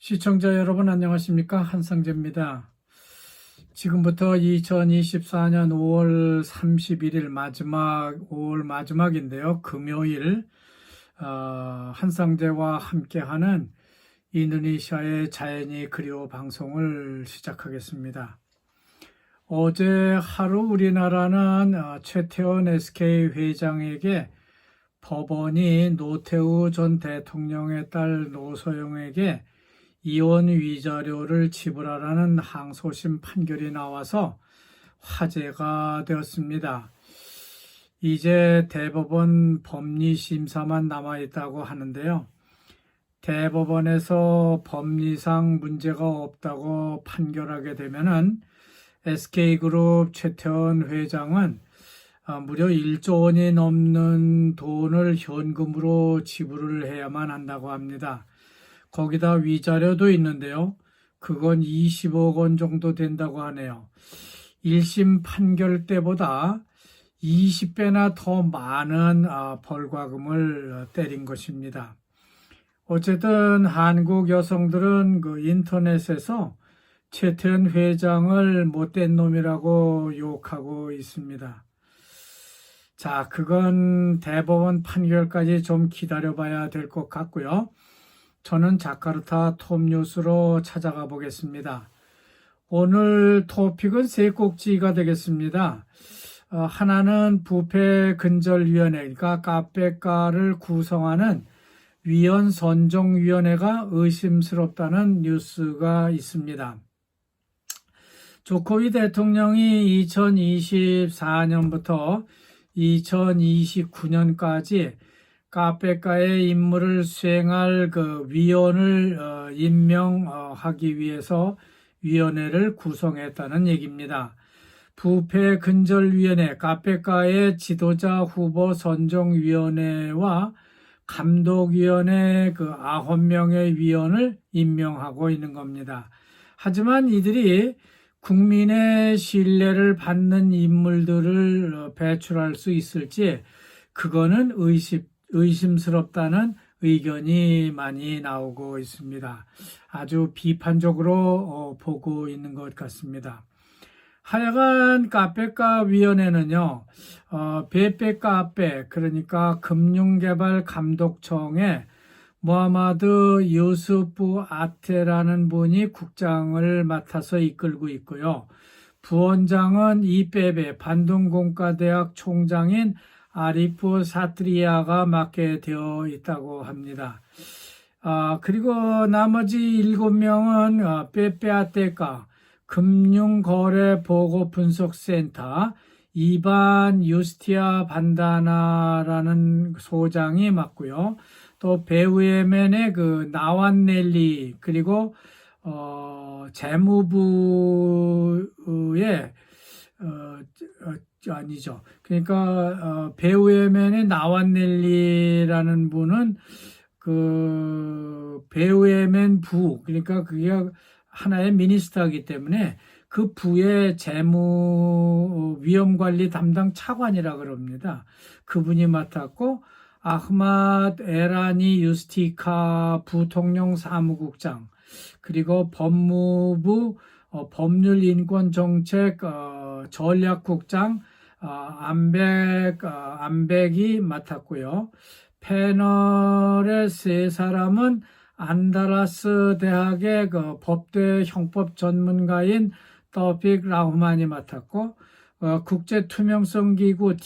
시청자 여러분 안녕하십니까? 한상재입니다. 지금부터 2024년 5월 31일 5월 마지막인데요. 금요일 한상재와 함께하는 인도네시아의 자연이 그리워 방송을 시작하겠습니다. 어제 하루 우리나라는 최태원 SK 회장에게 법원이 노태우 전 대통령의 딸 노소영에게 이혼 위자료를 지불하라는 항소심 판결이 나와서 화제가 되었습니다. 이제 대법원 법리심사만 남아있다고 하는데요. 대법원에서 법리상 문제가 없다고 판결하게 되면은 SK그룹 최태원 회장은 무려 1조 원이 넘는 돈을 현금으로 지불을 해야만 한다고 합니다. 거기다 위자료도 있는데요. 그건 20억 원 정도 된다고 하네요. 1심 판결 때보다 20배나 더 많은 벌과금을 때린 것입니다. 어쨌든 한국 여성들은 그 인터넷에서 최태원 회장을 못된 놈이라고 욕하고 있습니다. 자, 그건 대법원 판결까지 좀 기다려봐야 될 것 같고요. 저는 자카르타 톱뉴스로 찾아가 보겠습니다. 오늘 토픽은 세 꼭지가 되겠습니다. 하나는 부패근절위원회, 그러니까 카페카를 구성하는 위원 선정위원회가 의심스럽다는 뉴스가 있습니다. 조코위 대통령이 2024년부터 2029년까지 카페카의 임무를 수행할 그 위원을 임명하기 위해서 위원회를 구성했다는 얘기입니다. 부패근절위원회, 카페카의 지도자 후보 선정위원회와 감독위원회 그 9명의 위원을 임명하고 있는 겁니다. 하지만 이들이 국민의 신뢰를 받는 인물들을 배출할 수 있을지 그거는 의심스럽다는 의견이 많이 나오고 있습니다. 아주 비판적으로 보고 있는 것 같습니다. 하여간 카페카 위원회는요, 베페카페, 그러니까 금융개발감독청에 모하마드 유스프 아테라는 분이 국장을 맡아서 이끌고 있고요. 부원장은 이베베 반둥공과대학 총장인 아리프 사트리아가 맡게 되어 있다고 합니다. 그리고 나머지 7명은 빼빼아테카 금융거래보고분석센터 이반 유스티아 반다나라는 소장이 맡고요. 또 베우에멘의 그 나완넬리 그리고 재무부의 아니죠. 그러니까 베우에멘의 나완넬리라는 분은 그 베우에멘 부, 그러니까 그게 하나의 미니스터이기 때문에 그 부의 재무 위험관리 담당 차관이라 그럽니다. 그분이 맡았고 아흐마드 에라니 유스티카 부통령 사무국장, 그리고 법무부 법률인권정책 전략국장 안백이 맡았고요. 패널의 세 사람은 안다라스 대학의 그 법대 형법 전문가인 더픽 라후만이 맡았고, 국제투명성기구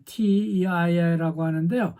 TEI라고 하는데요.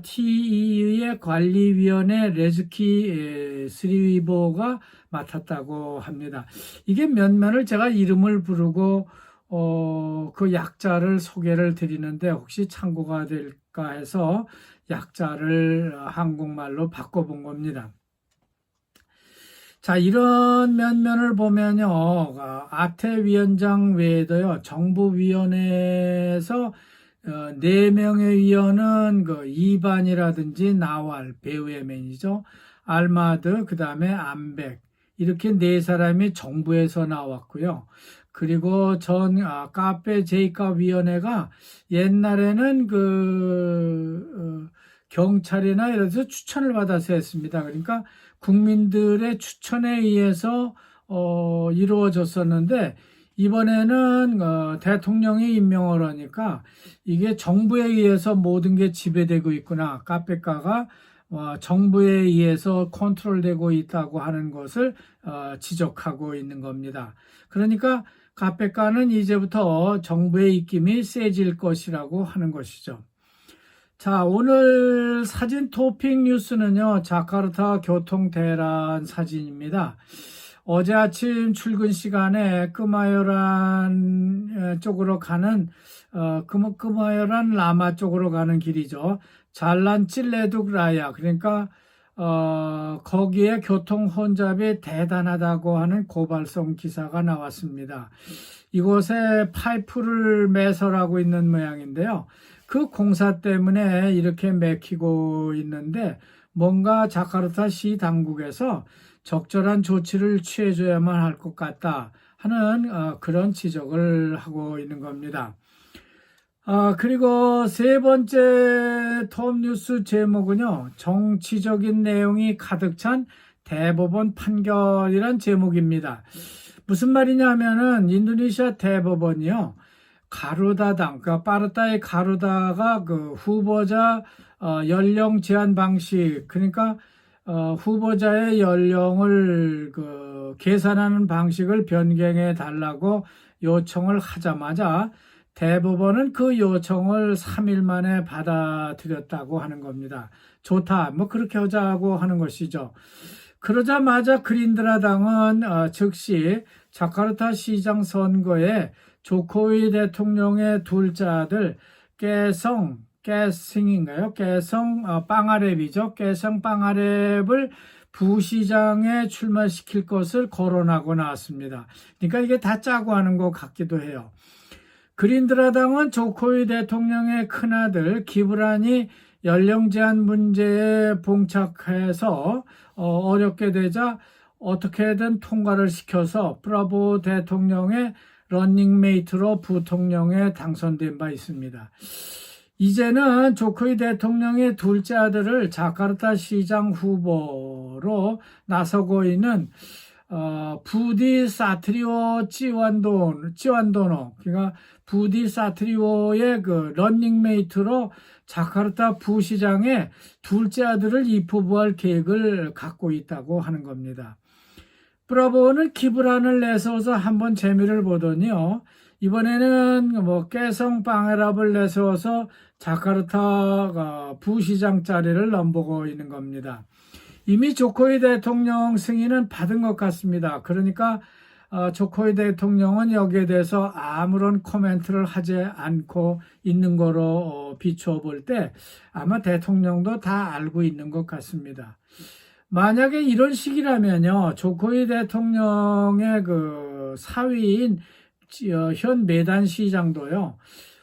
TE의 관리위원회 레즈키 스리보가 맡았다고 합니다. 이게 몇몇을 제가 이름을 부르고 그 약자를 소개를 드리는데 혹시 참고가 될까 해서 약자를 한국말로 바꿔본 겁니다. 자, 이런 면면을 보면요, 아태 위원장 외에도요, 정부위원회에서 4명의 위원은 그 이반이라든지 나왈, 베우에멘이죠, 알마드, 그 다음에 안백, 이렇게 4사람이 정부에서 나왔고요. 그리고 카페 제이카 위원회가 옛날에는 경찰이나 이런 데서 추천을 받아서 했습니다. 그러니까 국민들의 추천에 의해서 이루어졌었는데 이번에는 대통령이 임명을 하니까 이게 정부에 의해서 모든 게 지배되고 있구나. 카페카가 정부에 의해서 컨트롤되고 있다고 하는 것을 지적하고 있는 겁니다. 그러니까 카페카는 이제부터 정부의 입김이 세질 것이라고 하는 것이죠. 자, 오늘 사진 토픽 뉴스는요, 자카르타 교통 대란 사진입니다. 어제 아침 출근 시간에 끄마요란 쪽으로 가는 끄마요란 라마 쪽으로 가는 길이죠. 잘란 찔레둑 라야, 그러니까 거기에 교통 혼잡이 대단하다고 하는 고발성 기사가 나왔습니다. 이곳에 파이프를 매설하고 있는 모양인데요. 그 공사 때문에 이렇게 막히고 있는데 뭔가 자카르타 시 당국에서 적절한 조치를 취해줘야만 할 것 같다 하는 그런 지적을 하고 있는 겁니다. 그리고 세 번째 톱 뉴스 제목은요, 정치적인 내용이 가득 찬 대법원 판결이란 제목입니다. 무슨 말이냐 하면은 인도네시아 대법원이요, 가루다당, 그러니까 파르타이 가루다가 그 후보자 연령 제한 방식, 그러니까 후보자의 연령을 계산하는 방식을 변경해 달라고 요청을 하자마자 대법원은 그 요청을 3일 만에 받아들였다고 하는 겁니다. 좋다, 뭐 그렇게 하자고 하는 것이죠. 그러자마자 그린드라당은 즉시 자카르타 시장 선거에 조코위 대통령의 둘째 아들 깨성 빵아랩이죠. 깨성 빵아랩을 부시장에 출마시킬 것을 거론하고 나왔습니다. 그러니까 이게 다 짜고 하는 것 같기도 해요. 그린드라당은 조코위 대통령의 큰아들 기브란이 연령 제한 문제에 봉착해서 어렵게 되자 어떻게든 통과를 시켜서 브라보 대통령의 러닝메이트로 부통령에 당선된 바 있습니다. 이제는 조코위 대통령의 둘째 아들을 자카르타 시장 후보로 나서고 있는 부디 사트리오 찌완도노, 그러니까 부디 사트리오의 그 러닝메이트로 자카르타 부시장의 둘째 아들을 입후보할 계획을 갖고 있다고 하는 겁니다. 브라보는 기브란을 내세워서 한번 재미를 보더니요, 이번에는 깨성 빵에랍을 내세워서 자카르타 부시장 자리를 넘보고 있는 겁니다. 이미 조코위 대통령 승인은 받은 것 같습니다. 그러니까 조코위 대통령은 여기에 대해서 아무런 코멘트를 하지 않고 있는 거로 비추어 볼 때 아마 대통령도 다 알고 있는 것 같습니다. 만약에 이런 식이라면요, 조코위 대통령의 그 사위인 현 메단 시장도요,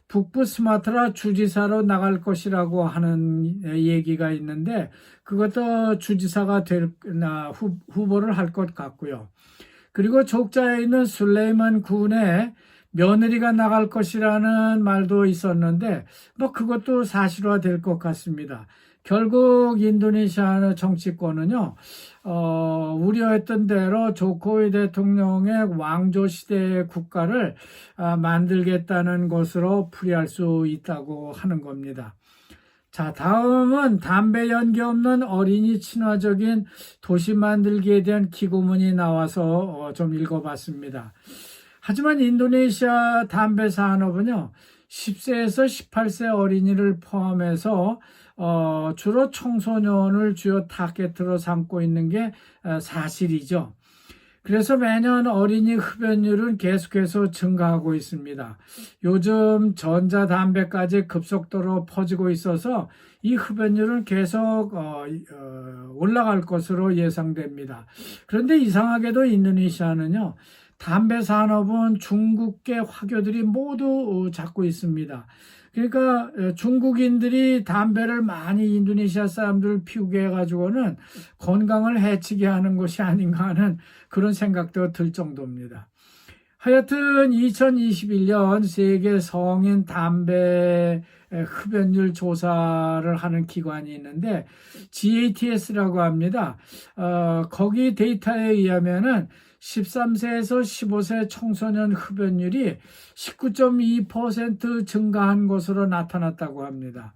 북부 스마트라 주지사로 나갈 것이라고 하는 얘기가 있는데 그것도 주지사가 후보를 할 것 같고요. 그리고 족자에 있는 술레이만 군의 며느리가 나갈 것이라는 말도 있었는데 뭐 그것도 사실화 될 것 같습니다. 결국 인도네시아 정치권은요, 우려했던 대로 조코위 대통령의 왕조 시대의 국가를 만들겠다는 것으로 풀이할 수 있다고 하는 겁니다. 자, 다음은 담배 연기 없는 어린이 친화적인 도시 만들기에 대한 기고문이 나와서 좀 읽어봤습니다. 하지만 인도네시아 담배 산업은요, 10세에서 18세 어린이를 포함해서 주로 청소년을 주요 타겟으로 삼고 있는 게 사실이죠. 그래서 매년 어린이 흡연율은 계속해서 증가하고 있습니다. 요즘 전자담배까지 급속도로 퍼지고 있어서 이 흡연율은 계속 올라갈 것으로 예상됩니다. 그런데 이상하게도 인도네시아는요, 담배 산업은 중국계 화교들이 모두 잡고 있습니다. 그러니까 중국인들이 담배를 많이 인도네시아 사람들을 피우게 해가지고는 건강을 해치게 하는 것이 아닌가 하는 그런 생각도 들 정도입니다. 하여튼 2021년 세계 성인 담배 흡연율 조사를 하는 기관이 있는데 GATS라고 합니다. 거기 데이터에 의하면은 13세에서 15세 청소년 흡연율이 19.2% 증가한 것으로 나타났다고 합니다.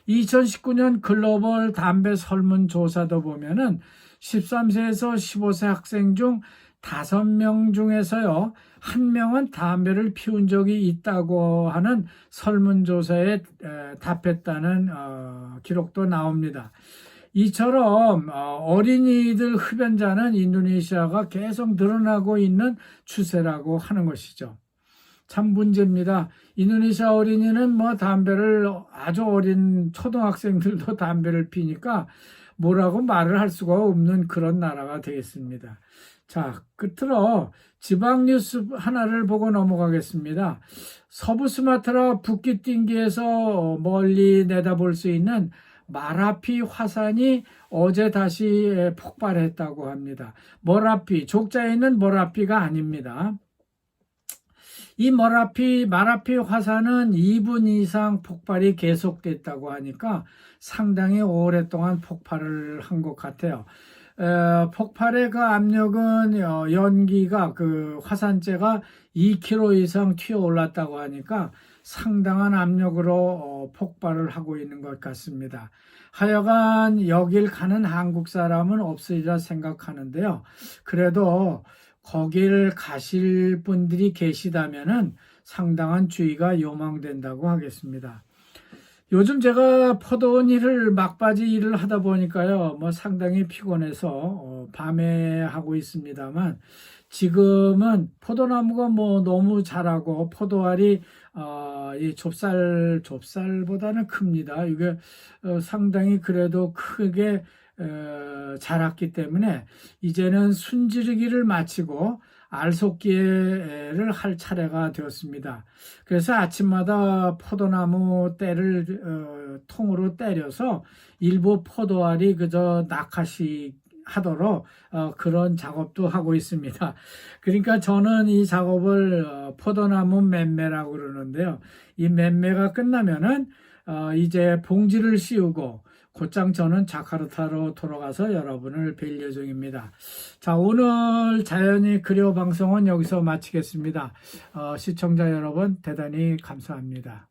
2019년 글로벌 담배 설문조사도 보면은 13세에서 15세 학생 중 5명 중에서요, 1명은 담배를 피운 적이 있다고 하는 설문조사에 답했다는 기록도 나옵니다. 이처럼 어린이들 흡연자는 인도네시아가 계속 늘어나고 있는 추세라고 하는 것이죠. 참 문제입니다. 인도네시아 어린이는 뭐 담배를 아주 어린 초등학생들도 담배를 피니까 뭐라고 말을 할 수가 없는 그런 나라가 되겠습니다. 자, 끝으로 지방 뉴스 하나를 보고 넘어가겠습니다. 서부 스마트라 북기띵기에서 멀리 내다볼 수 있는 마라피 화산이 어제 다시 폭발했다고 합니다. 머라피, 족자에 있는 머라피가 아닙니다. 이 마라피 화산은 2분 이상 폭발이 계속됐다고 하니까 상당히 오랫동안 폭발을 한 것 같아요. 폭발의 그 압력은 연기가 그 화산재가 2km 이상 튀어 올랐다고 하니까 상당한 압력으로 폭발을 하고 있는 것 같습니다. 하여간 여길 가는 한국 사람은 없으리라 생각하는데요. 그래도 거길 가실 분들이 계시다면은 상당한 주의가 요망된다고 하겠습니다. 요즘 제가 포도원 일을 막바지 일을 하다 보니까요, 뭐 상당히 피곤해서 밤에 하고 있습니다만, 지금은 포도나무가 뭐 너무 자라고 포도알이 이 좁쌀보다는 큽니다. 이게 상당히 그래도 크게 자랐기 때문에 이제는 순지르기를 마치고 알속기를 할 차례가 되었습니다. 그래서 아침마다 포도나무 때를 통으로 때려서 일부 포도알이 그저 낙하시 하도록 그런 작업도 하고 있습니다. 그러니까 저는 이 작업을 포도나무 맴매라고 그러는데요. 이 맴매가 끝나면은 이제 봉지를 씌우고 곧장 저는 자카르타로 돌아가서 여러분을 뵐 예정입니다. 자, 오늘 자연이 그리워 방송은 여기서 마치겠습니다. 시청자 여러분 대단히 감사합니다.